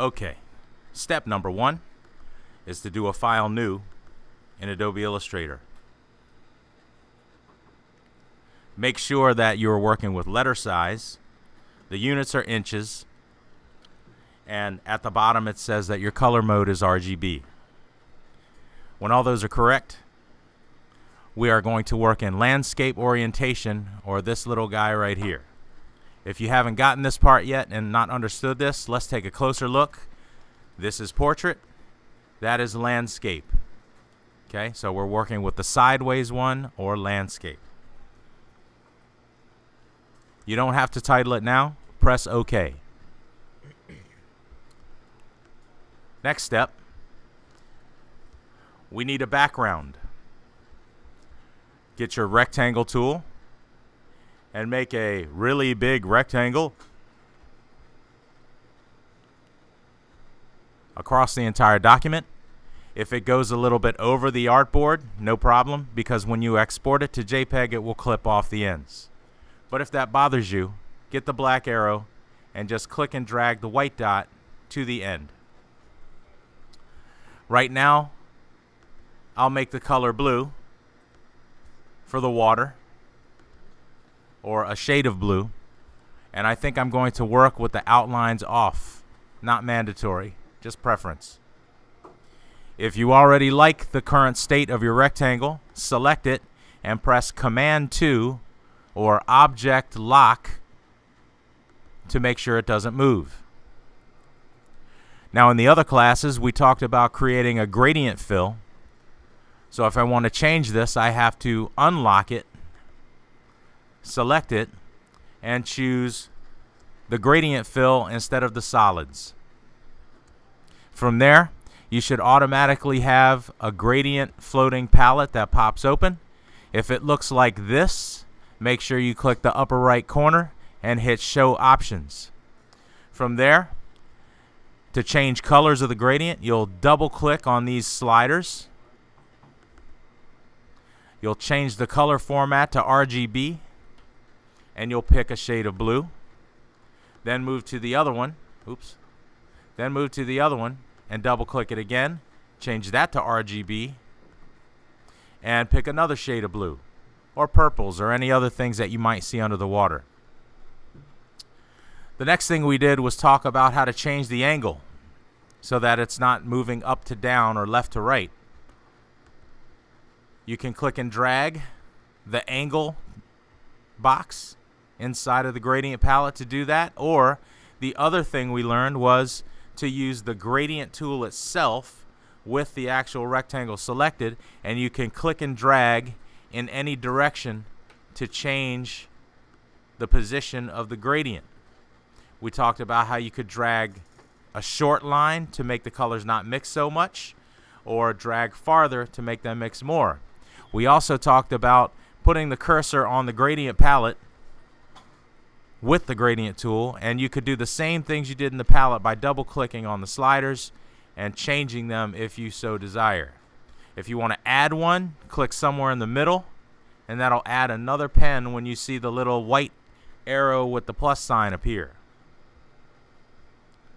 Okay, step number 1 is to do a file new in Adobe Illustrator. Make sure that you're working with letter size. The units are inches, and at the bottom it says that your color mode is RGB. When all those are correct, we are going to work in landscape orientation, or this little guy right here. If you haven't gotten this part yet and not understood this, let's take a closer look. This is portrait, that is landscape. Okay, so we're working with the sideways one, or landscape. You don't have to title it now. Press OK. Next step, we need a background. Get your rectangle tool and make a really big rectangle across the entire document. If it goes a little bit over the artboard, no problem, because when you export it to JPEG, it will clip off the ends. But if that bothers you, get the black arrow and just click and drag the white dot to the end. Right now, I'll make the color blue for the water, or a shade of blue, and I think I'm going to work with the outlines off. Not mandatory, just preference. If you already like the current state of your rectangle, select it and press Command 2 or Object Lock to make sure it doesn't move. Now in the other classes we talked about creating a gradient fill. So if I want to change this, I have to unlock it, select it, and choose the gradient fill instead of the solids. From there, you should automatically have a gradient floating palette that pops open. If it looks like this, make sure you click the upper right corner and hit Show Options. From there, to change colors of the gradient, you'll double click on these sliders. You'll change the color format to RGB, and you'll pick a shade of blue. Then move to the other one. Then move to the other one and double click it again. Change that to RGB and pick another shade of blue, or purples, or any other things that you might see under the water. The next thing we did was talk about how to change the angle so that it's not moving up to down or left to right. You can click and drag the angle box inside of the gradient palette to do that, or the other thing we learned was to use the gradient tool itself with the actual rectangle selected, and you can click and drag in any direction to change the position of the gradient. We talked about how you could drag a short line to make the colors not mix so much, or drag farther to make them mix more. We also talked about putting the cursor on the gradient palette with the gradient tool, and you could do the same things you did in the palette by double clicking on the sliders and changing them if you so desire. If you want to add one, click somewhere in the middle, and that'll add another pen when you see the little white arrow with the plus sign appear.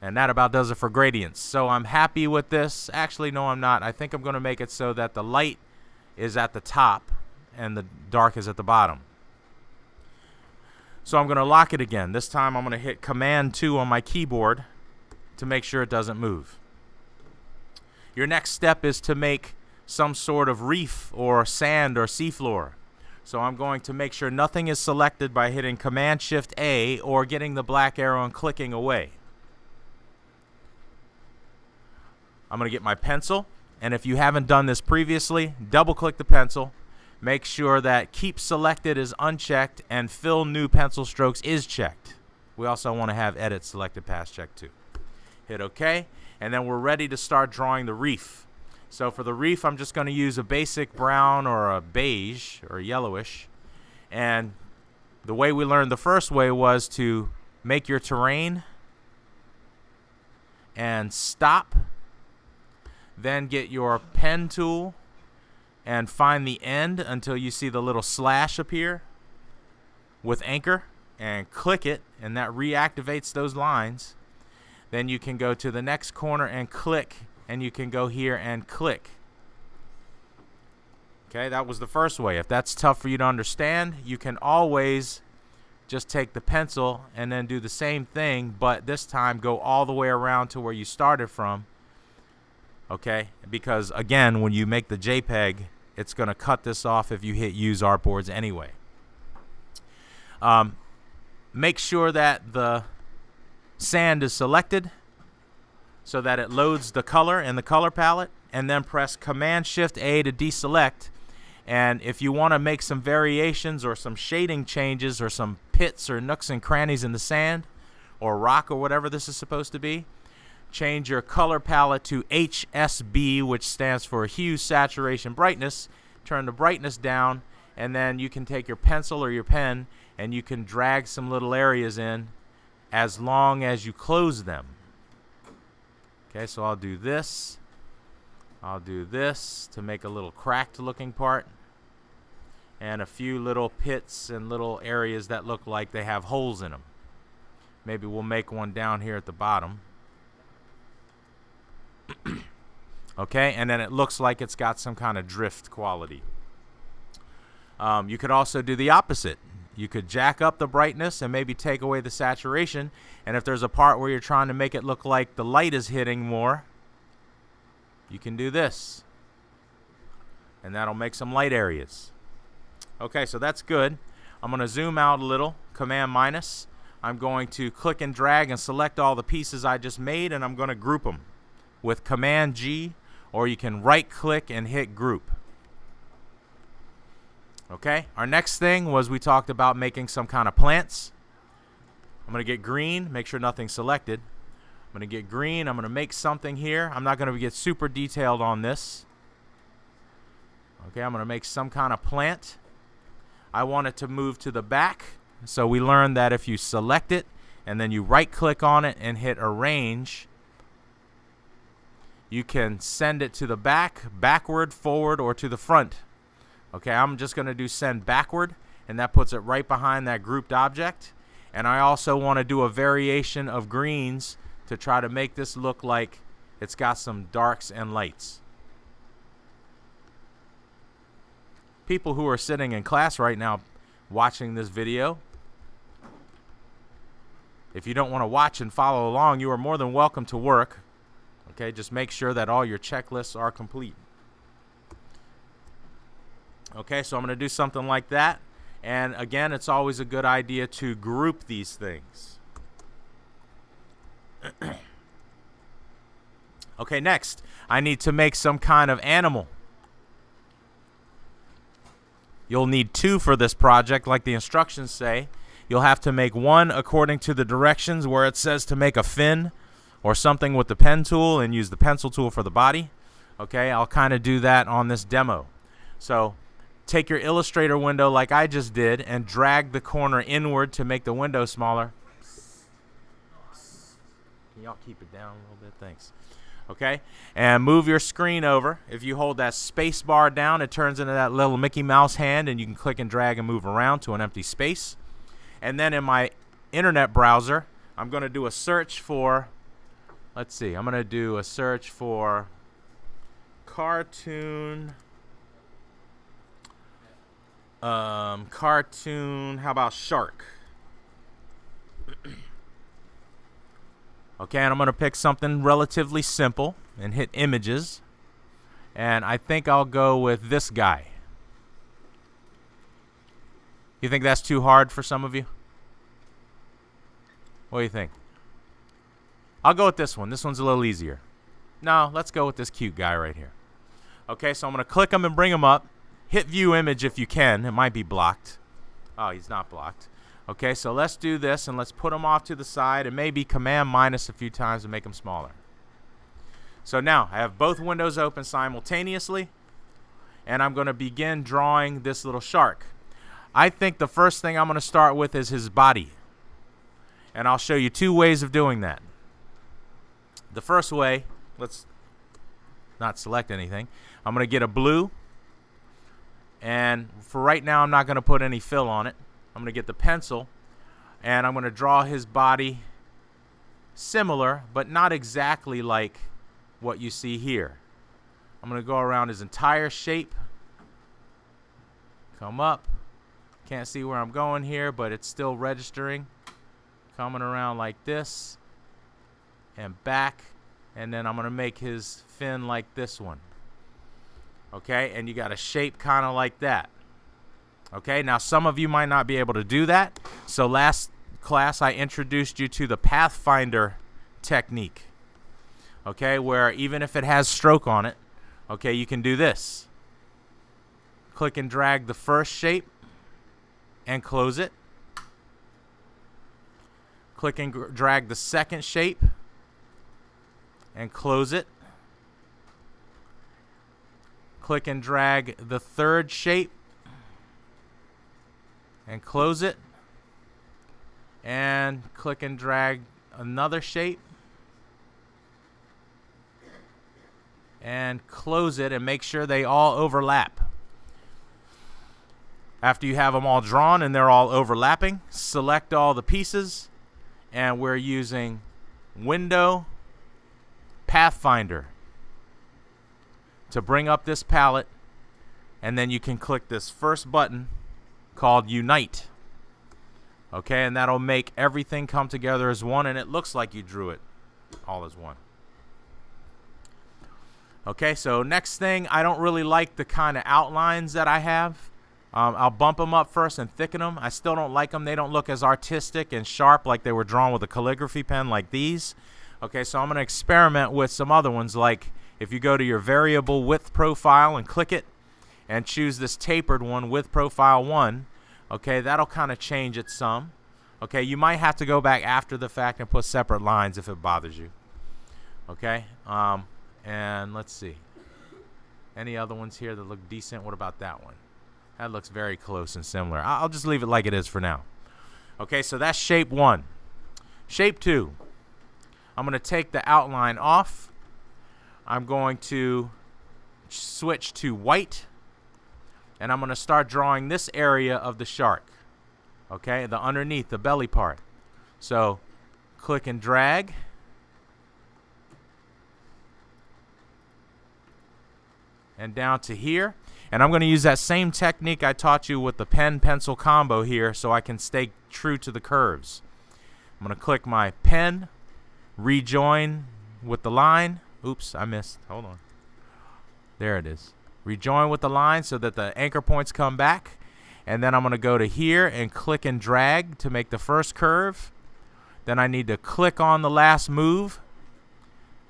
And that about does it for gradients. So I'm happy with this. Actually, no, I'm not. I think I'm going to make it so that the light is at the top and the dark is at the bottom. So I'm going to lock it again. This time I'm going to hit Command 2 on my keyboard to make sure it doesn't move. Your next step is to make some sort of reef or sand or seafloor. So I'm going to make sure nothing is selected by hitting Command Shift A or getting the black arrow and clicking away. I'm going to get my pencil, and if you haven't done this previously, double click the pencil. Make sure that Keep Selected is unchecked and Fill New Pencil Strokes is checked. We also want to have Edit Selected Past checked too. Hit OK, and then we're ready to start drawing the reef. So for the reef, I'm just going to use a basic brown or a beige or yellowish. And the way we learned the first way was to make your terrain and stop. Then get your pen tool and find the end until you see the little slash appear with anchor, and click it, and that reactivates those lines. Then you can go to the next corner and click, and you can go here and click. Okay, that was the first way. If that's tough for you to understand, you can always just take the pencil and then do the same thing, but this time go all the way around to where you started from. Okay, because again, when you make the JPEG, it's going to cut this off if you hit use artboards anyway. Make sure that the sand is selected so that it loads the color in the color palette, and then press Command-Shift-A to deselect. And if you want to make some variations or some shading changes or some pits or nooks and crannies in the sand or rock or whatever this is supposed to be, change your color palette to HSB, which stands for Hue, Saturation, Brightness. Turn the brightness down, and then you can take your pencil or your pen and you can drag some little areas in as long as you close them. Okay, so I'll do this. I'll do this to make a little cracked looking part, and a few little pits and little areas that look like they have holes in them. Maybe we'll make one down here at the bottom. Okay, and then it looks like it's got some kind of drift quality. You could also do the opposite. You could jack up the brightness and maybe take away the saturation, and if there's a part where you're trying to make it look like the light is hitting more, you can do this, and that'll make some light areas. Okay, so that's good. I'm going to zoom out a little, Command-. I'm going to click and drag and select all the pieces I just made, and I'm going to group them with Command-G, or you can right-click and hit Group. Okay, our next thing was we talked about making some kind of plants. I'm going to get green, make sure nothing's selected. I'm going to get green. I'm going to make something here. I'm not going to get super detailed on this. Okay, I'm going to make some kind of plant. I want it to move to the back. So we learned that if you select it and then you right click on it and hit arrange, you can send it to the back, backward, forward, or to the front. Okay, I'm just going to do send backward, and that puts it right behind that grouped object. And I also want to do a variation of greens to try to make this look like it's got some darks and lights. People who are sitting in class right now watching this video, if you don't want to watch and follow along, you are more than welcome to work. Okay, just make sure that all your checklists are complete. Okay, so I'm going to do something like that. And again, it's always a good idea to group these things. Okay, next, I need to make some kind of animal. You'll need 2 for this project, like the instructions say. You'll have to make 1 according to the directions where it says to make a fin or something with the pen tool and use the pencil tool for the body. Okay, I'll kind of do that on this demo. So take your Illustrator window like I just did and drag the corner inward to make the window smaller. Can y'all keep it down a little bit? Thanks. Okay, and move your screen over. If you hold that space bar down, it turns into that little Mickey Mouse hand, and you can click and drag and move around to an empty space. And then in my internet browser, I'm going to do a search for, let's see, I'm going to do a search for cartoon, how about shark? Okay, and I'm going to pick something relatively simple and hit images. And I think I'll go with this guy. You think that's too hard for some of you? What do you think? I'll go with this one. This one's a little easier. No, let's go with this cute guy right here. Okay, so I'm going to click him and bring him up. Hit view image if you can. It might be blocked. Oh, he's not blocked. Okay, so let's do this, and let's put them off to the side, and maybe Command- a few times to make them smaller. So now I have both windows open simultaneously, and I'm going to begin drawing this little shark. I think the first thing I'm going to start with is his body, and I'll show you 2 ways of doing that. The first way, let's not select anything. I'm going to get a blue, and for right now I'm not going to put any fill on it. I'm going to get the pencil, and I'm going to draw his body similar, but not exactly like what you see here. I'm going to go around his entire shape. Come up. Can't see where I'm going here, but it's still registering. Coming around like this and back, and then I'm going to make his fin like this one. Okay, and you got a shape kind of like that. Okay, now some of you might not be able to do that. So last class I introduced you to the Pathfinder technique. Okay, where even if it has stroke on it, okay, you can do this. Click and drag the first shape and close it. Click and drag the second shape and close it. Click and drag the third shape and close it. And click and drag another shape and close it, and make sure they all overlap. After you have them all drawn and they're all overlapping, select all the pieces, and we're using Window Pathfinder to bring up this palette, and then you can click this first button called Unite. Okay, and that'll make everything come together as one, and it looks like you drew it all as one. Okay, so next thing, I don't really like the kind of outlines that I have. I'll bump them up first and thicken them. I still don't like them. They don't look as artistic and sharp like they were drawn with a calligraphy pen like these. Okay, so I'm going to experiment with some other ones, like if you go to your variable width profile and click it and choose this tapered one, width profile 1, okay, that'll kind of change it some. Okay, you might have to go back after the fact and put separate lines if it bothers you. Okay, and let's see. Any other ones here that look decent? What about that one? That looks very close and similar. I'll just leave it like it is for now. Okay, so that's shape 1. Shape 2. I'm going to take the outline off. I'm going to switch to white, and I'm going to start drawing this area of the shark. Okay, the underneath, the belly part. So click and drag. And down to here. And I'm going to use that same technique I taught you with the pen-pencil combo here so I can stay true to the curves. I'm going to click my pen, rejoin with the line. Oops, I missed. Hold on. There it is. Rejoin with the line so that the anchor points come back. And then I'm going to go to here and click and drag to make the first curve. Then I need to click on the last move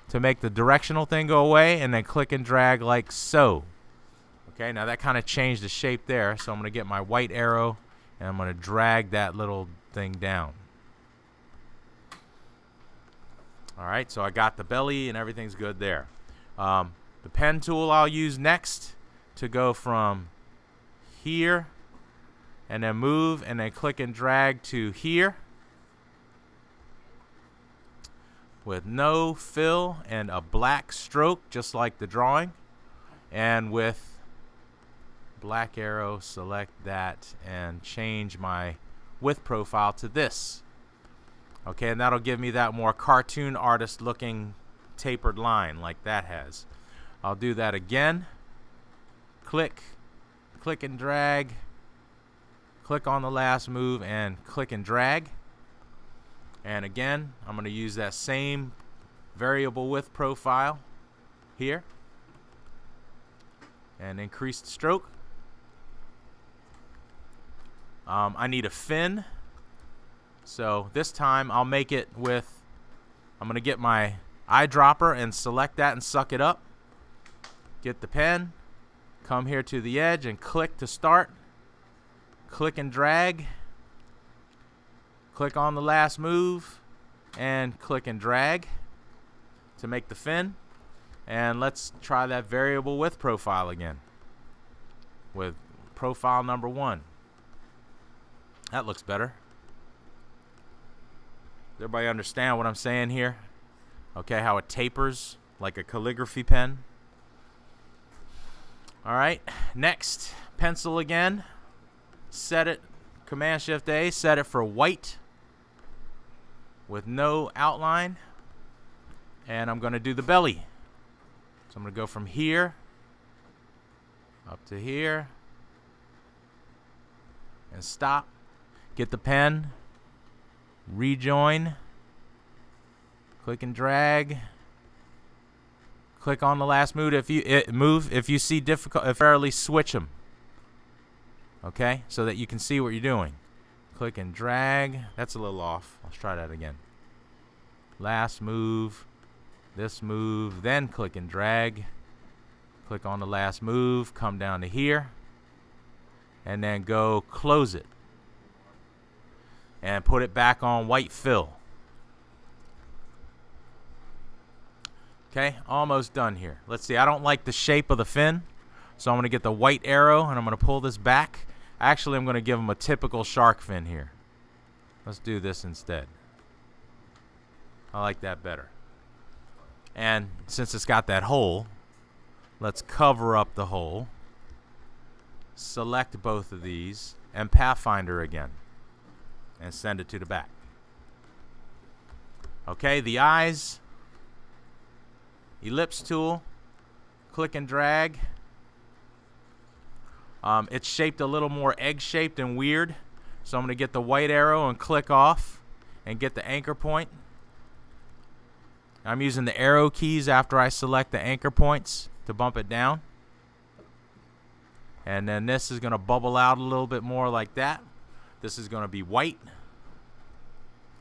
to make the directional thing go away, and then click and drag like so. Okay, now that kind of changed the shape there, so I'm going to get my white arrow and I'm going to drag that little thing down. Alright, so I got the belly and everything's good there. The pen tool I'll use next to go from here and then move and then click and drag to here with no fill and a black stroke just like the drawing, and with black arrow select that and change my width profile to this. Okay, and that'll give me that more cartoon artist looking tapered line like that has. I'll do that again. Click and drag, click on the last move and click and drag. And again, I'm going to use that same variable width profile here and increase the stroke. I need a fin, so this time I'll make it with, I'm going to get my eyedropper and select that and suck it up. Get the pen, come here to the edge and click to start. Click and drag. Click on the last move and click and drag to make the fin. And let's try that variable width profile again with profile number 1. That looks better. Does everybody understand what I'm saying here? Okay, how it tapers like a calligraphy pen. Alright, next, pencil again. Set it, Command-Shift-A, set it for white. with no outline. And I'm going to do the belly. So I'm going to go from here up to here and stop. Get the pen, rejoin, click and drag. Click on the last move. If you see difficult, fairly switch them. Okay, so that you can see what you're doing. Click and drag. That's a little off. Let's try that again. Last move, this move, then click and drag. Click on the last move, come down to here, and then go close it. And put it back on white fill. Okay, almost done here. Let's see, I don't like the shape of the fin, so I'm going to get the white arrow and I'm going to pull this back. Actually, I'm going to give him a typical shark fin here. Let's do this instead. I like that better. And since it's got that hole, let's cover up the hole. Select both of these and Pathfinder again. And send it to the back. Okay, the eyes. Ellipse tool, click and drag. It's shaped a little more egg-shaped and weird. So I'm going to get the white arrow and click off and get the anchor point. I'm using the arrow keys after I select the anchor points to bump it down. And then this is going to bubble out a little bit more like that. This is going to be white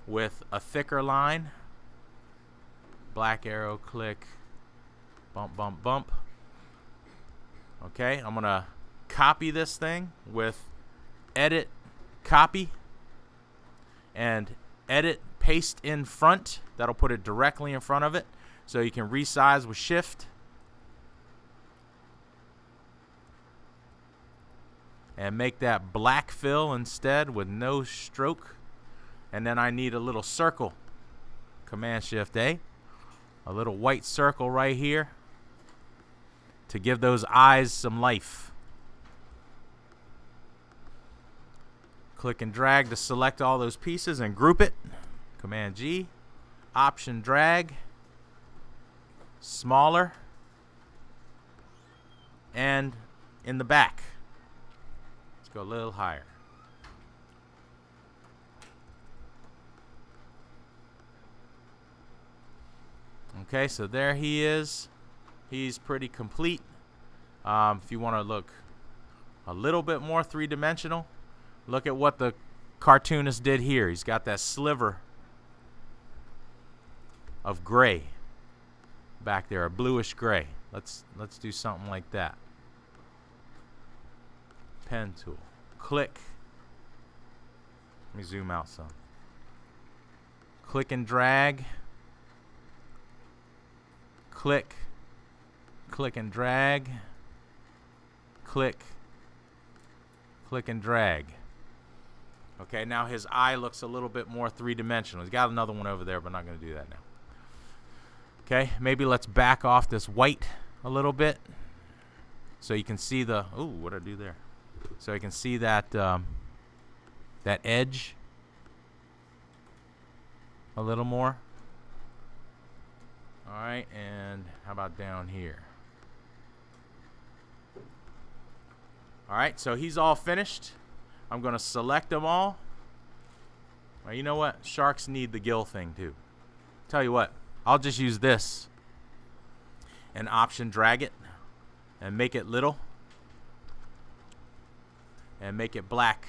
with a thicker line. Black arrow, click. Bump, bump, bump. Okay, I'm going to copy this thing with edit, copy, and edit, paste in front. That'll put it directly in front of it. So you can resize with shift. And make that black fill instead with no stroke. And then I need a little circle. Command Shift A. A little white circle right here to give those eyes some life. Click and drag to select all those pieces and group it. Command G. Option drag. Smaller. And in the back. Let's go a little higher. Okay, so there he is. He's pretty complete. If you want to look a little bit more three-dimensional, look at what the cartoonist did here. He's got that sliver of gray back there, a bluish gray. Let's do something like that. Pen tool. Click. Let me zoom out some. Click and drag. Click. Click and drag. Click. Click and drag. Okay, now his eye looks a little bit more three-dimensional. He's got another one over there, but I'm not going to do that now. Okay, maybe let's back off this white a little bit so you can see the... Ooh, what did I do there? So you can see that that edge a little more. All right, and how about down here? All right, so he's all finished. I'm going to select them all. Well, you know what? Sharks need the gill thing too. Tell you what, I'll just use this and option drag it and make it little and make it black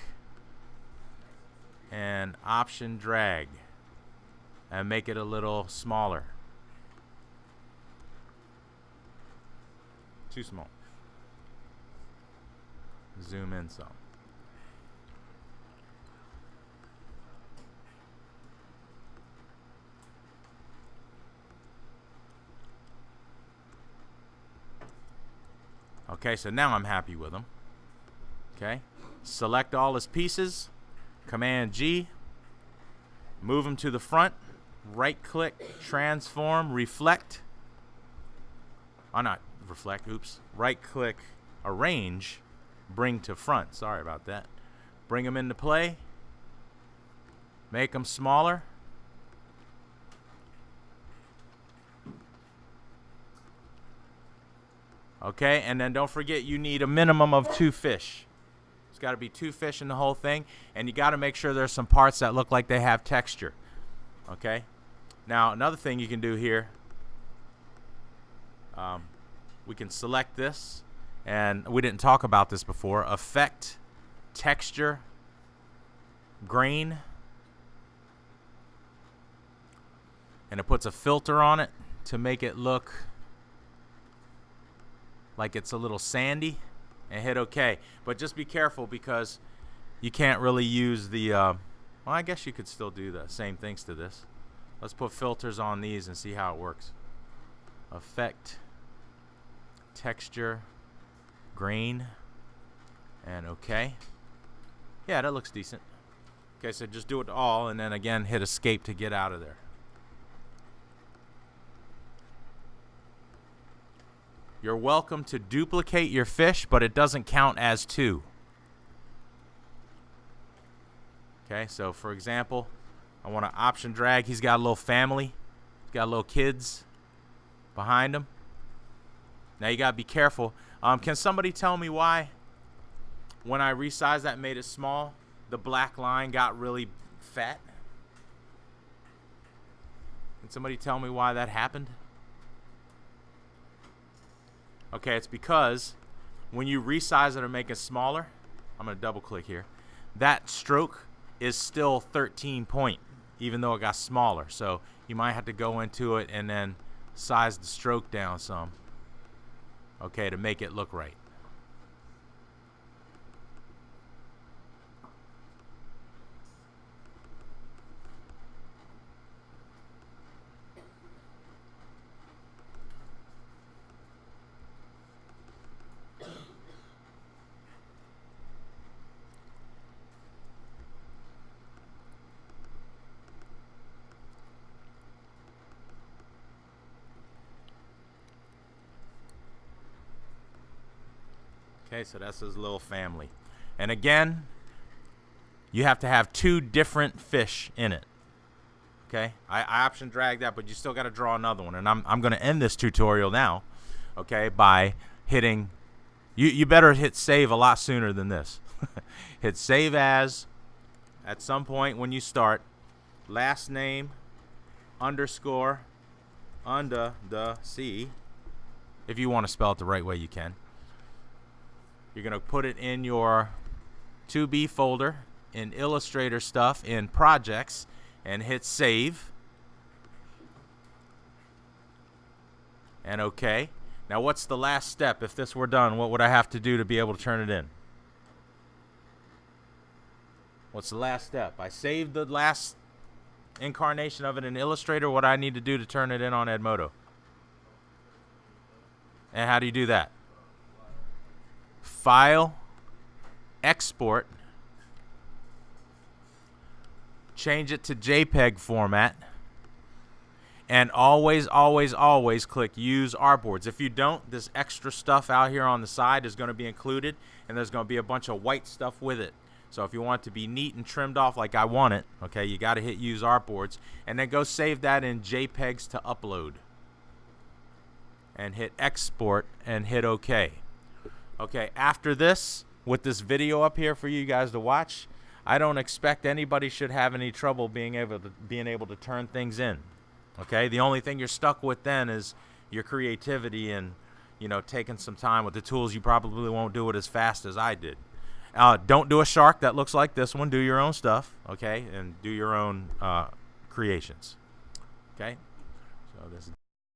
and option drag and make it a little smaller. Too small. Zoom in some. Okay, so now I'm happy with them. Okay, select all his pieces, Command G, move them to the front, right click, transform, reflect. Oh, not reflect, oops. Right click, arrange, bring to front. Sorry about that. Bring them into play, make them smaller, Okay, and then don't forget you need a minimum of 2 fish. It's got to be 2 fish in the whole thing, and you got to make sure there's some parts that look like they have texture. Okay, now another thing you can do here, we can select this, and we didn't talk about this before, effect, texture, grain, and it puts a filter on it to make it look like it's a little sandy, and hit OK. But just be careful because you can't really use the well, I guess you could still do the same things to this. Let's put filters on these and see how it works. Effect, texture, grain, and OK. Yeah, that looks decent. Okay, so just do it all, and then again hit escape to get out of there. You're welcome to duplicate your fish, but it doesn't count as 2. Okay, so for example, I want to option drag. He's got a little family. He's got little kids behind him. Now you got to be careful. Can somebody tell me why when I resized that, made it small, the black line got really fat? Can somebody tell me why that happened? Okay, it's because when you resize it or make it smaller, I'm going to double click here, that stroke is still 13 point, even though it got smaller. So you might have to go into it and then size the stroke down some, okay, to make it look right. Okay, so that's his little family. And again, you have to have 2 different fish in it. Okay, I option drag that, but you still got to draw another one. And I'm going to end this tutorial now, okay, by hitting, you better hit save a lot sooner than this. Hit save as, at some point when you start, last name, underscore, Unda Da Sea. If you want to spell it the right way, you can. You're going to put it in your 2B folder, in Illustrator stuff, in projects, and hit save. And OK. Now what's the last step? If this were done, what would I have to do to be able to turn it in? What's the last step? I saved the last incarnation of it in Illustrator. What do I need to do to turn it in on Edmodo? And how do you do that? File, export, change it to JPEG format, and always, always, always click Use Artboards. If you don't, this extra stuff out here on the side is going to be included, and there's going to be a bunch of white stuff with it. So if you want it to be neat and trimmed off like I want it, okay, you got to hit Use Artboards, and then go save that in JPEGs to upload. And hit Export, and hit OK. Okay, after this, with this video up here for you guys to watch, I don't expect anybody should have any trouble being able to turn things in. Okay, the only thing you're stuck with then is your creativity and, you know, taking some time with the tools. You probably won't do it as fast as I did. Don't do a shark that looks like this one. Do your own stuff, okay, and do your own creations. Okay, so this.